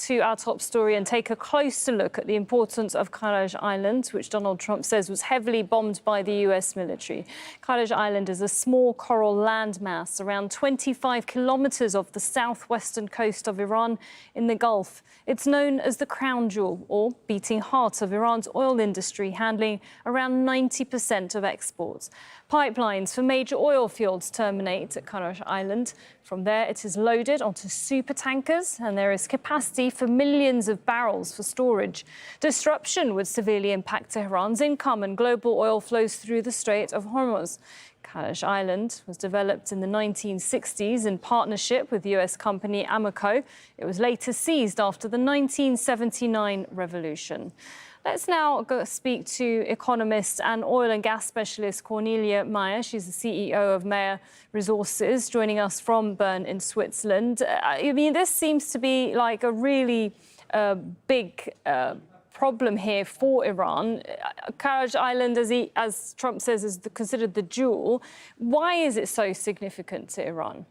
to our top story and take a closer look at the importance of Karaj Island, which Donald Trump says was heavily bombed by the US military. Karaj Island is a small coral landmass around 25 kilometers off the southwestern coast of Iran in the Gulf. It's known as the crown jewel, or beating heart of Iran's oil industry, handling around 90% of exports. Pipelines for major oil fields terminate at Karaj Island. From there, it is loaded onto supertankers, and there is capacity for millions of barrels for storage. Disruption would severely impact Tehran's income and global oil flows through the Strait of Hormuz. Karaj Island was developed in the 1960s in partnership with US company Amoco. It was later seized after the 1979 revolution. Let's now go speak to economist and oil and gas specialist Cornelia Meer. She's the CEO of Meer Resources, joining us from Bern in Switzerland. I mean, this seems to be like a really big problem here for Iran. Karaj Island, as Trump says, is considered the jewel. Why is it so significant to Iran?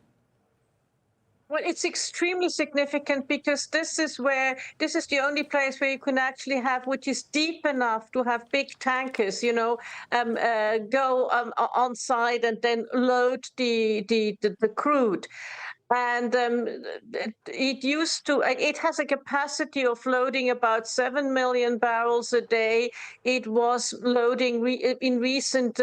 Well, it's extremely significant because this is the only place where you can actually have, which is deep enough to have big tankers, go on site and then load the crude. And it has a capacity of loading about 7 million barrels a day. It was loading in recent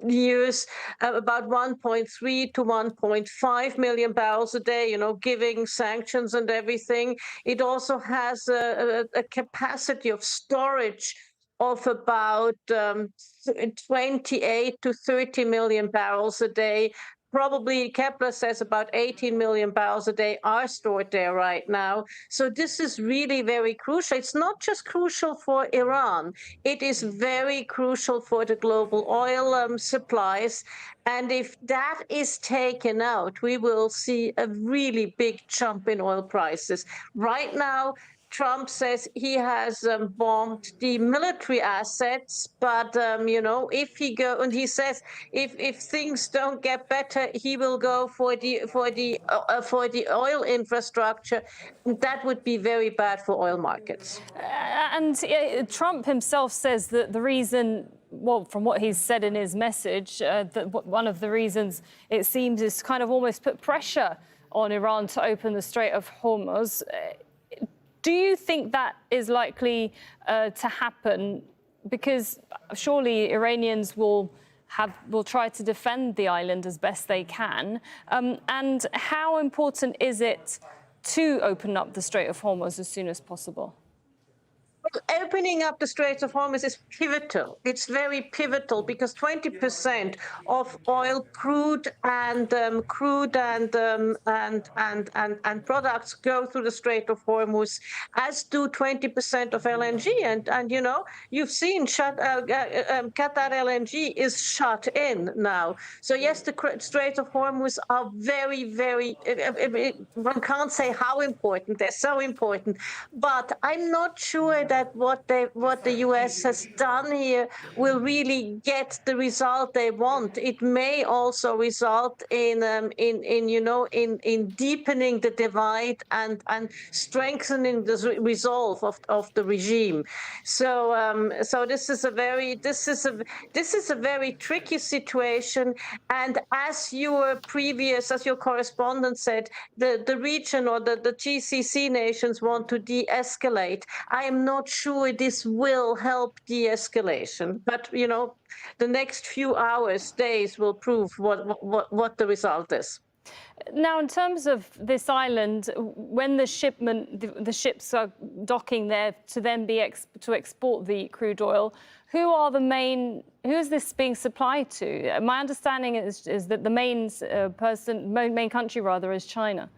years about 1.3 to 1.5 million barrels a day, giving sanctions and everything. It also has a capacity of storage of about 28 to 30 million barrels a day. Probably Kepler says about 18 million barrels a day are stored there right now. So this is really very crucial. It's not just crucial for Iran. It is very crucial for the global oil supplies. And if that is taken out, we will see a really big jump in oil prices. Right now, Trump says he has bombed the military assets, but if he says if things don't get better, he will go for the oil infrastructure. That would be very bad for oil markets. And Trump himself says that the reason, well, from what he's said in his message, that one of the reasons it seems is kind of almost put pressure on Iran to open the Strait of Hormuz. Do you think that is likely to happen? Because surely Iranians will try to defend the island as best they can. And how important is it to open up the Strait of Hormuz as soon as possible? Opening up the Strait of Hormuz is pivotal. It's very pivotal because 20% of oil, crude and products go through the Strait of Hormuz, as do 20% of LNG. And you've seen Qatar LNG is shut in now. So yes, the Strait of Hormuz are very, very. One can't say how important. They're so important, but I'm not sure that what the U.S. has done here will really get the result they want. It may also result in deepening the divide and strengthening the resolve of the regime. So this is a very tricky situation. And as your correspondent said, the region or the GCC nations want to de-escalate. I am not sure this will help de-escalation, but the next few hours, days will prove what the result is. Now, in terms of this island, when the ships are docking there to then to export the crude oil, who is this being supplied to? My understanding is that the main country is China.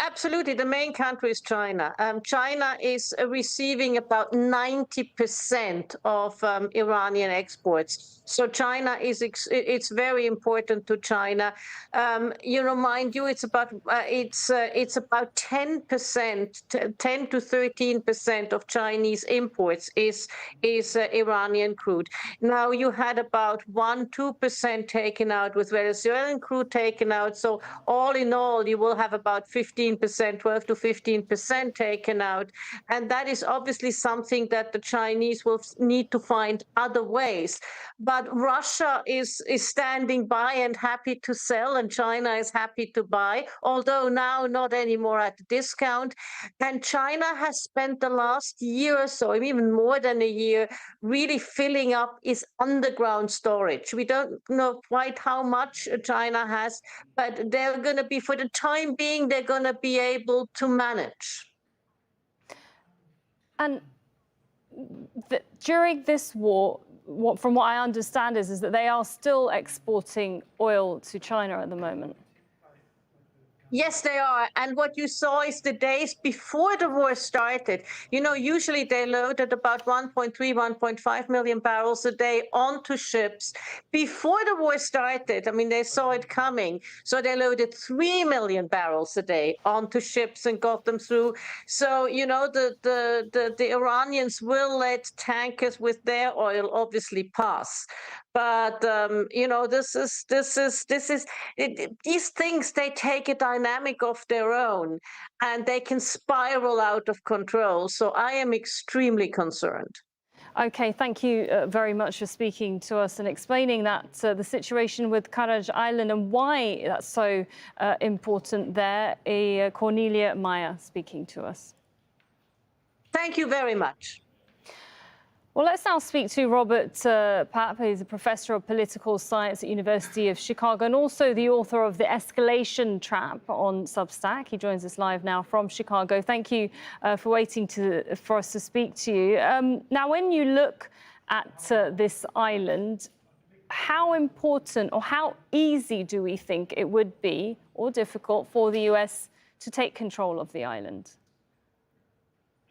Absolutely. The main country is China. China is receiving about 90% of Iranian exports. So China it's very important to China. Mind you, it's about 10%, 10 to 13% of Chinese imports is Iranian crude. Now you had about 2% taken out with Venezuelan crude taken out. So all in all, you will have about 15%, 12 to 15% taken out. And that is obviously something that the Chinese will need to find other ways. But Russia is standing by and happy to sell, and China is happy to buy, although now not anymore at a discount. And China has spent the last year or so, even more than a year, really filling up its underground storage. We don't know quite how much China has, but they're going to be, for the time being, they're going to be able to manage. And during this war, from what I understand is that they are still exporting oil to China at the moment. Yes, they are. And what you saw is the days before the war started. Usually they loaded about 1.3, 1.5 million barrels a day onto ships. Before the war started, they saw it coming. So they loaded 3 million barrels a day onto ships and got them through. So, the Iranians will let tankers with their oil obviously pass. But these things, they take a dynamic of their own, and they can spiral out of control. So I am extremely concerned. Okay, thank you very much for speaking to us and explaining that the situation with Karaj Island and why that's so important there. Cornelia Meer speaking to us. Thank you very much. Well, let's now speak to Robert Pap, who's a professor of political science at University of Chicago and also the author of The Escalation Trap on Substack. He joins us live now from Chicago. Thank you for waiting for us to speak to you. Now, when you look at this island, how important or how easy do we think it would be, or difficult, for the US to take control of the island?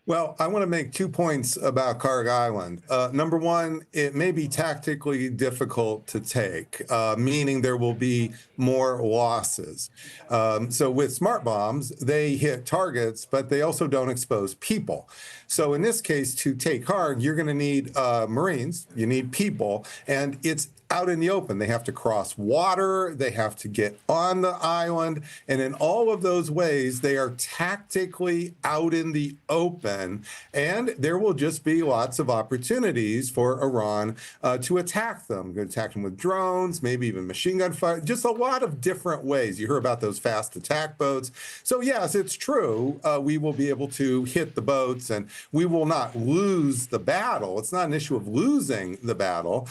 Well, I want to make 2 points about Karaj Island. Number one, it may be tactically difficult to take, meaning there will be more losses. So with smart bombs, they hit targets, but they also don't expose people. So in this case, to take Karaj, you're going to need Marines, you need people, and it's out in the open. They have to cross water, they have to get on the island, and in all of those ways, they are tactically out in the open, and there will just be lots of opportunities for Iran to attack them. Attack them with drones, maybe even machine gun fire, just a lot of different ways. You hear about those fast attack boats. So yes, it's true, we will be able to hit the boats, and we will not lose the battle. It's not an issue of losing the battle.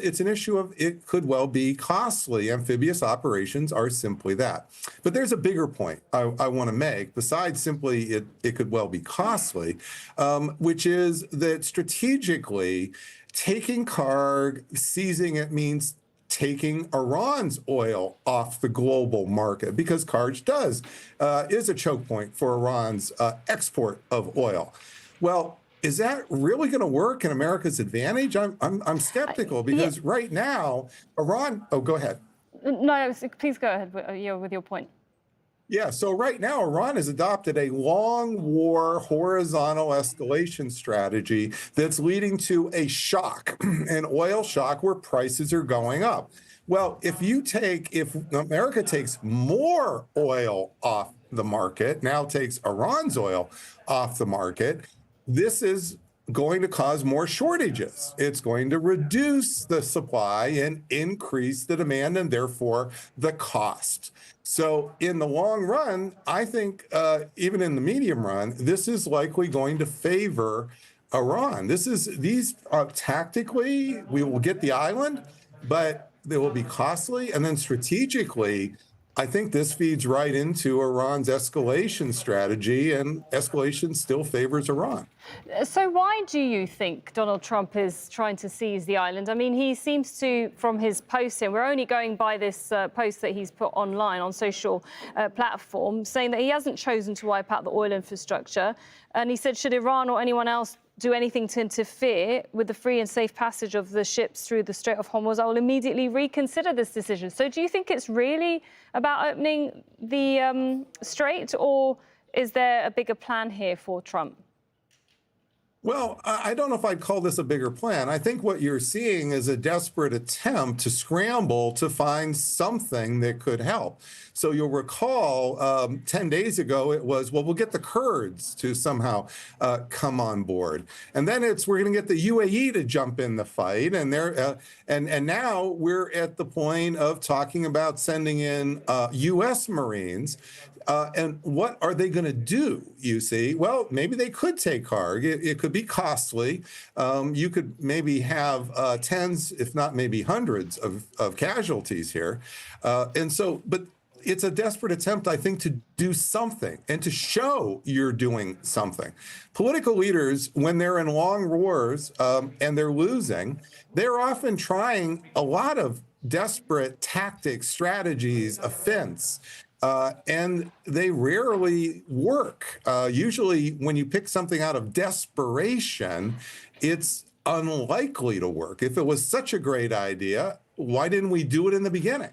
It's an issue of it could well be costly. Amphibious operations are simply that. But there's a bigger point I want to make, besides simply it could well be costly, which is that strategically, taking Karaj, seizing it, means taking Iran's oil off the global market, because Karaj is a choke point for Iran's export of oil. Well, is that really going to work in America's advantage? I'm skeptical, because right now, Iran... Oh, go ahead. No, please go ahead with your point. Yeah, so right now, Iran has adopted a long war horizontal escalation strategy that's leading to a shock, an oil shock where prices are going up. Well, if America takes more oil off the market, now takes Iran's oil off the market, this is going to cause more shortages. It's going to reduce the supply and increase the demand, and therefore the cost. So in the long run, I think even in the medium run, this is likely going to favor Iran. Tactically, we will get the island, but they will be costly. And then strategically, I think this feeds right into Iran's escalation strategy, and escalation still favors Iran. So why do you think Donald Trump is trying to seize the island? I mean, he seems to, from his posting, we're only going by this post that he's put online on social platform, saying that he hasn't chosen to wipe out the oil infrastructure. And he said, should Iran or anyone else do anything to interfere with the free and safe passage of the ships through the Strait of Hormuz, I will immediately reconsider this decision. So do you think it's really about opening the strait, or is there a bigger plan here for Trump? Well, I don't know if I'd call this a bigger plan. I think what you're seeing is a desperate attempt to scramble to find something that could help. So you'll recall 10 days ago, it was, well, we'll get the Kurds to somehow come on board. And then we're going to get the UAE to jump in the fight. And and now we're at the point of talking about sending in U.S. Marines. And what are they going to do, you see? Well, maybe they could take Karg. It could be costly. You could maybe have tens, if not maybe hundreds of casualties here. But it's a desperate attempt, I think, to do something and to show you're doing something. Political leaders, when they're in long wars and they're losing, they're often trying a lot of desperate tactics, strategies, offense. And they rarely work. Usually when you pick something out of desperation, it's unlikely to work. If it was such a great idea, why didn't we do it in the beginning?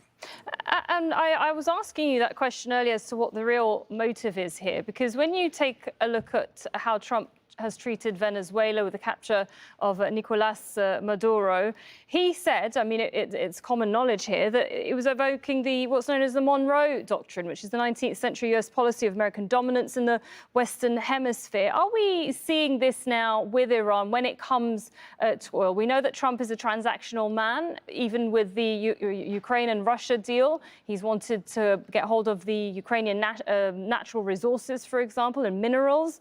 And I was asking you that question earlier as to what the real motive is here, because when you take a look at how Trump has treated Venezuela with the capture of Nicolas Maduro, he said, I mean, it's common knowledge here, that it was evoking what's known as the Monroe Doctrine, which is the 19th century US policy of American dominance in the Western Hemisphere. Are we seeing this now with Iran when it comes to oil? We know that Trump is a transactional man, even with the Ukraine and Russia deal. He's wanted to get hold of the Ukrainian natural resources, for example, and minerals.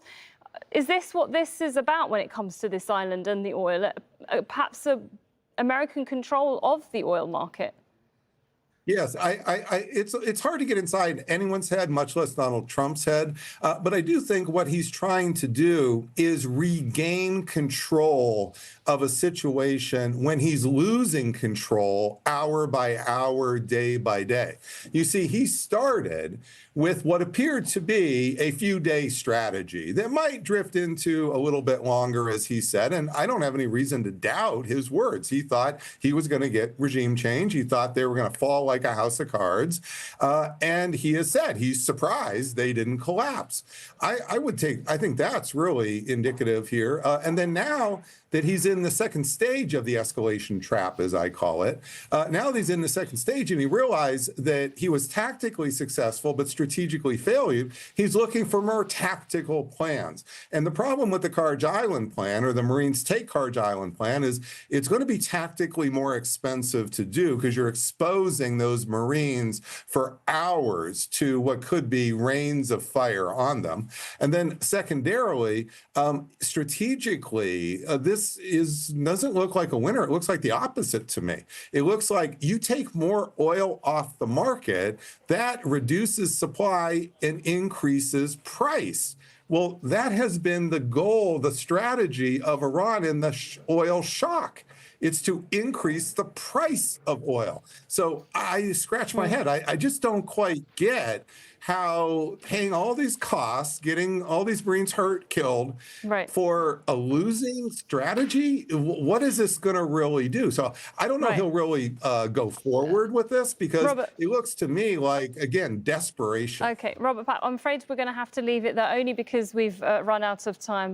Is this what this is about when it comes to this island and the oil? Perhaps American control of the oil market? Yes, it's hard to get inside anyone's head, much less Donald Trump's head. But I do think what he's trying to do is regain control of a situation when he's losing control hour by hour, day by day. You see, he started with what appeared to be a few-day strategy that might drift into a little bit longer, as he said. And I don't have any reason to doubt his words. He thought he was going to get regime change. He thought they were going to fall like a house of cards. And he has said he's surprised they didn't collapse. I think that's really indicative here. And then now that he's in the second stage of the escalation trap, as I call it, now that he's in the second stage and he realized that he was tactically successful but strategically failed, he's looking for more tactical plans. And the problem with the Karaj Island plan, or the Marines take Karaj Island plan, is it's going to be tactically more expensive to do because you're exposing those Marines for hours to what could be rains of fire on them. And then secondarily, strategically, this doesn't look like a winner. It looks like the opposite to me. It looks like you take more oil off the market, that reduces supply and increases price. Well, that has been the goal, the strategy of Iran in the oil shock. It's to increase the price of oil. So I scratch my head. I just don't quite get how paying all these costs, getting all these Marines hurt, killed, for a losing strategy, what is this going to really do? So I don't know if he'll really go forward with this, because it looks to me like, again, desperation. Okay, Robert Pap, I'm afraid we're going to have to leave it there, only because we've run out of time.